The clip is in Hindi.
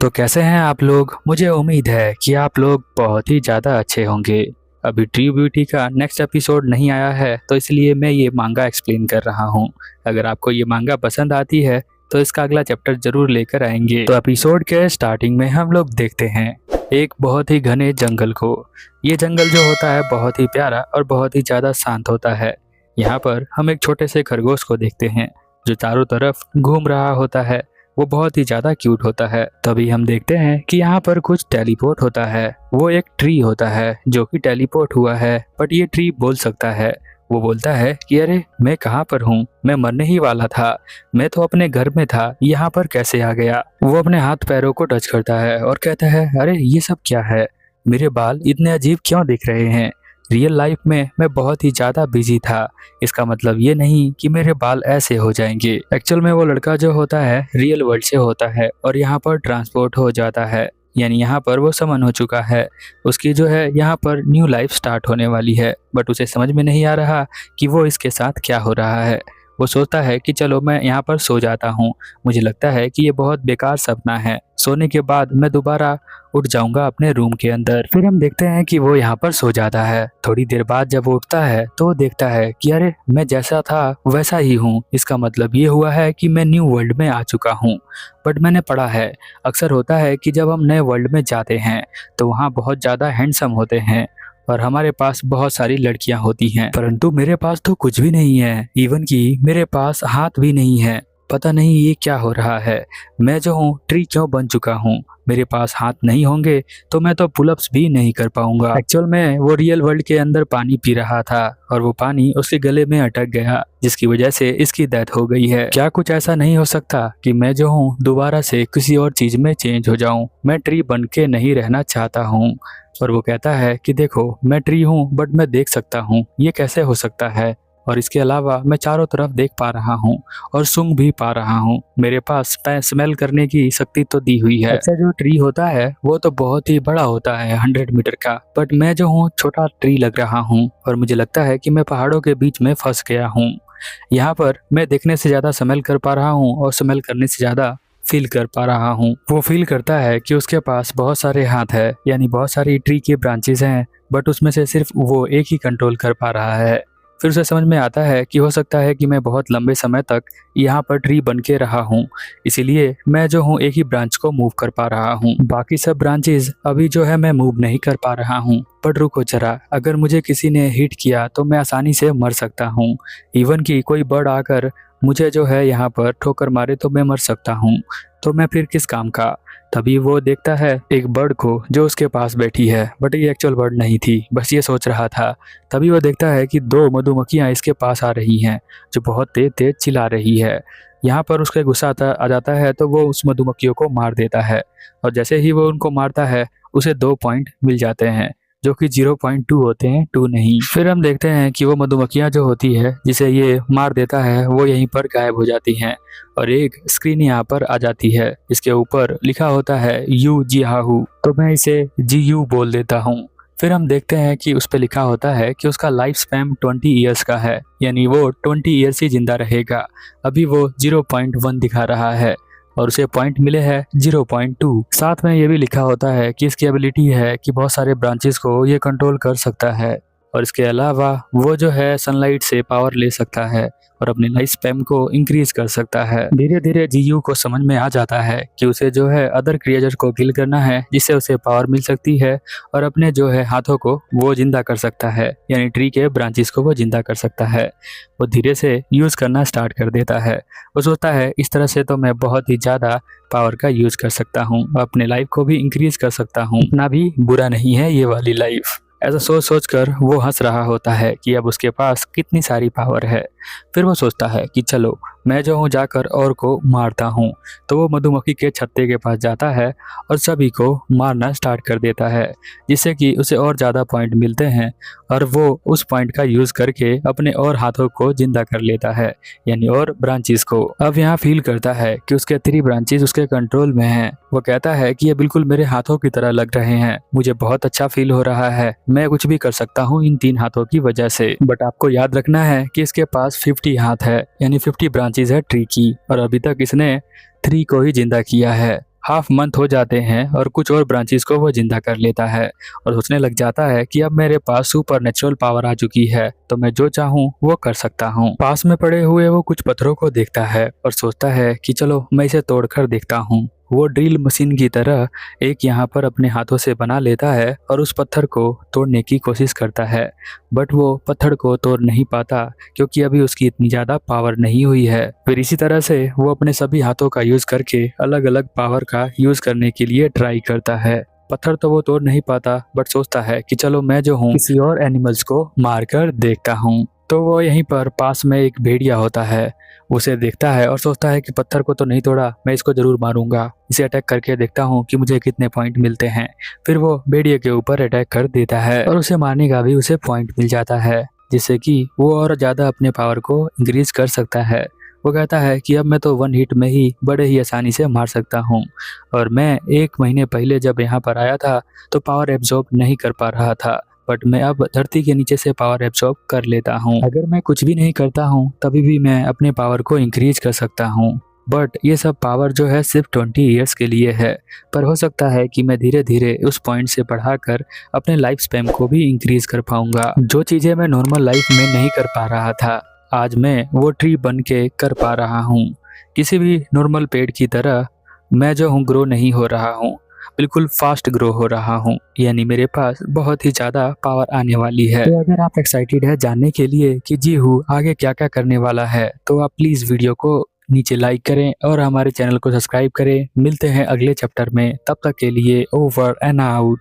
तो कैसे हैं आप लोग। मुझे उम्मीद है कि आप लोग बहुत ही ज़्यादा अच्छे होंगे। अभी ट्री ब्यूटी का नेक्स्ट एपिसोड नहीं आया है तो इसलिए मैं ये मांगा एक्सप्लेन कर रहा हूँ। अगर आपको ये मांगा पसंद आती है तो इसका अगला चैप्टर जरूर लेकर आएंगे। तो एपिसोड के स्टार्टिंग में हम लोग देखते हैं एक बहुत ही घने जंगल को। ये जंगल जो होता है बहुत ही प्यारा और बहुत ही ज़्यादा शांत होता है। यहाँ पर हम एक छोटे से खरगोश को देखते हैं जो चारों तरफ घूम रहा होता है। वो बहुत ही ज़्यादा क्यूट होता है। तभी हम देखते हैं कि यहाँ पर कुछ टेलीपोर्ट होता है। वो एक ट्री होता है जो कि टेलीपोर्ट हुआ है, बट ये ट्री बोल सकता है। वो बोलता है कि अरे मैं कहाँ पर हूँ, मैं मरने ही वाला था, मैं तो अपने घर में था, यहाँ पर कैसे आ गया। वो अपने हाथ पैरों को टच करता है और कहता है अरे ये सब क्या है, मेरे बाल इतने अजीब क्यों दिख रहे हैं। रियल लाइफ में मैं बहुत ही ज़्यादा बिजी था, इसका मतलब ये नहीं कि मेरे बाल ऐसे हो जाएंगे। एक्चुअल में वो लड़का जो होता है रियल वर्ल्ड से होता है और यहाँ पर ट्रांसपोर्ट हो जाता है, यानी यहाँ पर वो समन हो चुका है। उसकी जो है यहाँ पर न्यू लाइफ स्टार्ट होने वाली है, बट उसे समझ में नहीं आ रहा कि वो इसके साथ क्या हो रहा है। वो सोचता है कि चलो मैं यहाँ पर सो जाता हूँ, मुझे लगता है कि ये बहुत बेकार सपना है, सोने के बाद मैं दोबारा उठ जाऊंगा अपने रूम के अंदर। फिर हम देखते हैं कि वो यहाँ पर सो जाता है। थोड़ी देर बाद जब वो उठता है तो वो देखता है कि अरे मैं जैसा था वैसा ही हूँ, इसका मतलब ये हुआ है कि मैं न्यू वर्ल्ड में आ चुका हूँ। बट मैंने पढ़ा है अक्सर होता है कि जब हम नए वर्ल्ड में जाते हैं तो वहाँ बहुत ज़्यादा हैंडसम होते हैं और हमारे पास बहुत सारी लड़कियां होती हैं, परंतु मेरे पास तो कुछ भी नहीं है, इवन कि मेरे पास हाथ भी नहीं है। पता नहीं ये क्या हो रहा है, मैं जो हूँ ट्री क्यों बन चुका हूँ। मेरे पास हाथ नहीं होंगे तो मैं तो पुलअप्स भी नहीं कर पाऊंगा। एक्चुअल में वो रियल वर्ल्ड के अंदर पानी पी रहा था और वो पानी उसके गले में अटक गया, जिसकी वजह से इसकी डेथ हो गई है। क्या कुछ ऐसा नहीं हो सकता कि मैं जो हूँ दोबारा से किसी और चीज में चेंज हो जाऊं। मैं ट्री बन के नहीं रहना चाहता हूँ। और वो कहता है कि देखो मैं ट्री हूँ बट मैं देख सकता हूँ, ये कैसे हो सकता है। और इसके अलावा मैं चारों तरफ देख पा रहा हूँ और सूंघ भी पा रहा हूँ, मेरे पास स्मेल करने की शक्ति तो दी हुई है। अच्छा जो ट्री होता है वो तो बहुत ही बड़ा होता है 100 मीटर का, बट मैं जो हूँ छोटा ट्री लग रहा हूँ और मुझे लगता है कि मैं पहाड़ों के बीच में फंस गया हूँ। यहाँ पर मैं देखने से ज़्यादा स्मेल कर पा रहा हूँ और स्मेल करने से ज़्यादा फील कर पा रहा हूँ। वो फील करता है कि उसके पास बहुत सारे हाथ है, यानी बहुत सारी ट्री की ब्रांचेस हैं, बट उसमें से सिर्फ वो एक ही कंट्रोल कर पा रहा है। फिर उसे समझ में आता है कि हो सकता है कि मैं बहुत लंबे समय तक यहाँ पर ट्री बन के रहा हूँ, इसीलिए मैं जो हूँ एक ही ब्रांच को मूव कर पा रहा हूँ, बाकी सब ब्रांचेस अभी जो है मैं मूव नहीं कर पा रहा हूँ। पर रुको जरा, अगर मुझे किसी ने हिट किया तो मैं आसानी से मर सकता हूँ, इवन कि कोई बर्ड आकर मुझे जो है यहाँ पर ठोकर मारे तो मैं मर सकता हूँ, तो मैं फिर किस काम का। तभी वो देखता है एक बर्ड को जो उसके पास बैठी है, बट ये एक्चुअल बर्ड नहीं थी, बस ये सोच रहा था। तभी वो देखता है कि दो मधुमक्खियाँ इसके पास आ रही हैं जो बहुत तेज तेज चिल्ला रही है। यहाँ पर उसके गुस्सा आ जाता है तो वो उस मधुमक्खियों को मार देता है और जैसे ही वो उनको मारता है उसे 2 पॉइंट मिल जाते हैं जो कि 0.2 होते हैं, 2 नहीं। फिर हम देखते हैं कि वो मधुमक्खियां जो होती है जिसे ये मार देता है वो यहीं पर गायब हो जाती हैं और एक स्क्रीन यहाँ पर आ जाती है, इसके ऊपर लिखा होता है यू जिहाहू, तो मैं इसे जी यू बोल देता हूँ। फिर हम देखते हैं कि उस पर लिखा होता है कि उसका लाइफ स्पैन 20 ईयर्स का है, यानी वो 20 ईयर्स ही जिंदा रहेगा। अभी वो 0.1 दिखा रहा है और उसे पॉइंट मिले हैं 0.2। साथ में ये भी लिखा होता है कि इसकी एबिलिटी है कि बहुत सारे ब्रांचेस को ये कंट्रोल कर सकता है और इसके अलावा वो जो है सनलाइट से पावर ले सकता है और अपने लाइफ स्पैन को इंक्रीज कर सकता है। धीरे धीरे जीयू को समझ में आ जाता है कि उसे जो है अदर क्रिएचर को किल करना है जिससे उसे पावर मिल सकती है और अपने जो है हाथों को वो जिंदा कर सकता है, यानी ट्री के ब्रांचेस को वो जिंदा कर सकता है। वो धीरे से यूज करना स्टार्ट कर देता है। वो सोचता है इस तरह से तो मैं बहुत ही ज़्यादा पावर का यूज कर सकता हूँ, अपने लाइफ को भी इंक्रीज कर सकता हूँ, इतना भी बुरा नहीं है ये वाली लाइफ। ऐसा सोच सोच कर वो हंस रहा होता है कि अब उसके पास कितनी सारी पावर है। फिर वो सोचता है कि चलो मैं जो हूँ जाकर और को मारता हूँ, तो वो मधुमक्खी के छत्ते के पास जाता है और सभी को मारना स्टार्ट कर देता है, जिससे कि उसे और ज़्यादा पॉइंट मिलते हैं और वो उस पॉइंट का यूज़ करके अपने और हाथों को जिंदा कर लेता है, यानी और ब्रांचेस को। अब यहाँ फील करता है कि उसके 3 ब्रांचेस उसके कंट्रोल में हैं। वो कहता है कि ये बिल्कुल मेरे हाथों की तरह लग रहे हैं, मुझे बहुत अच्छा फील हो रहा है, मैं कुछ भी कर सकता हूँ इन 3 हाथों की वजह से। बट आपको याद रखना है कि इसके पास 50 हाथ है, यानी 50 ब्रांचेस है ट्री की, और अभी तक इसने 3 को ही जिंदा किया है। हाफ मंथ हो जाते हैं और कुछ और ब्रांचेस को वो जिंदा कर लेता है और सोचने लग जाता है कि अब मेरे पास सुपर नेचुरल पावर आ चुकी है, तो मैं जो चाहूँ वो कर सकता हूँ। पास में पड़े हुए वो कुछ पत्थरों को देखता है और सोचता है कि चलो मैं इसे तोड़कर देखता हूँ। वो ड्रिल मशीन की तरह एक यहाँ पर अपने हाथों से बना लेता है और उस पत्थर को तोड़ने की कोशिश करता है, बट वो पत्थर को तोड़ नहीं पाता क्योंकि अभी उसकी इतनी ज़्यादा पावर नहीं हुई है। फिर इसी तरह से वो अपने सभी हाथों का यूज़ करके अलग अलग पावर का यूज़ करने के लिए ट्राई करता है। पत्थर तो वो तोड़ नहीं पाता, बट सोचता है कि चलो मैं जो हूँ किसी और एनिमल्स को मारकर देखता हूँ। तो वो यहीं पर पास में एक भेड़िया होता है, उसे देखता है और सोचता है कि पत्थर को तो नहीं तोड़ा, मैं इसको जरूर मारूंगा, इसे अटैक करके देखता हूँ कि मुझे कितने पॉइंट मिलते हैं। फिर वो भेड़िए के ऊपर अटैक कर देता है और उसे मारने का भी उसे पॉइंट मिल जाता है, जिससे कि वो और ज़्यादा अपने पावर को इंक्रीज कर सकता है। वो कहता है कि अब मैं तो वन हिट में ही बड़े ही आसानी से मार सकता हूँ, और मैं 1 महीने पहले जब यहाँ पर आया था तो पावर एब्जॉर्ब नहीं कर पा रहा था, बट मैं अब धरती के नीचे से पावर एब्जॉर्ब कर लेता हूँ। अगर मैं कुछ भी नहीं करता हूँ तभी भी मैं अपने पावर को इंक्रीज कर सकता हूँ, बट ये सब पावर जो है सिर्फ 20 ईयर्स के लिए है। पर हो सकता है कि मैं धीरे धीरे उस पॉइंट से बढ़ाकर अपने लाइफ स्पैन को भी इंक्रीज कर पाऊंगा। जो चीज़ें मैं नॉर्मल लाइफ में नहीं कर पा रहा था, आज मैं वो ट्री बन के कर पा रहा हूँ। किसी भी नॉर्मल पेड़ की तरह मैं जो हूँ ग्रो नहीं हो रहा हूँ, बिल्कुल फास्ट ग्रो हो रहा हूँ, यानी मेरे पास बहुत ही ज़्यादा पावर आने वाली है। तो अगर आप एक्साइटेड है जानने के लिए कि जी हूँ आगे क्या क्या करने वाला है, तो आप प्लीज़ वीडियो को नीचे लाइक करें और हमारे चैनल को सब्सक्राइब करें। मिलते हैं अगले चैप्टर में, तब तक के लिए ओवर एंड आउट।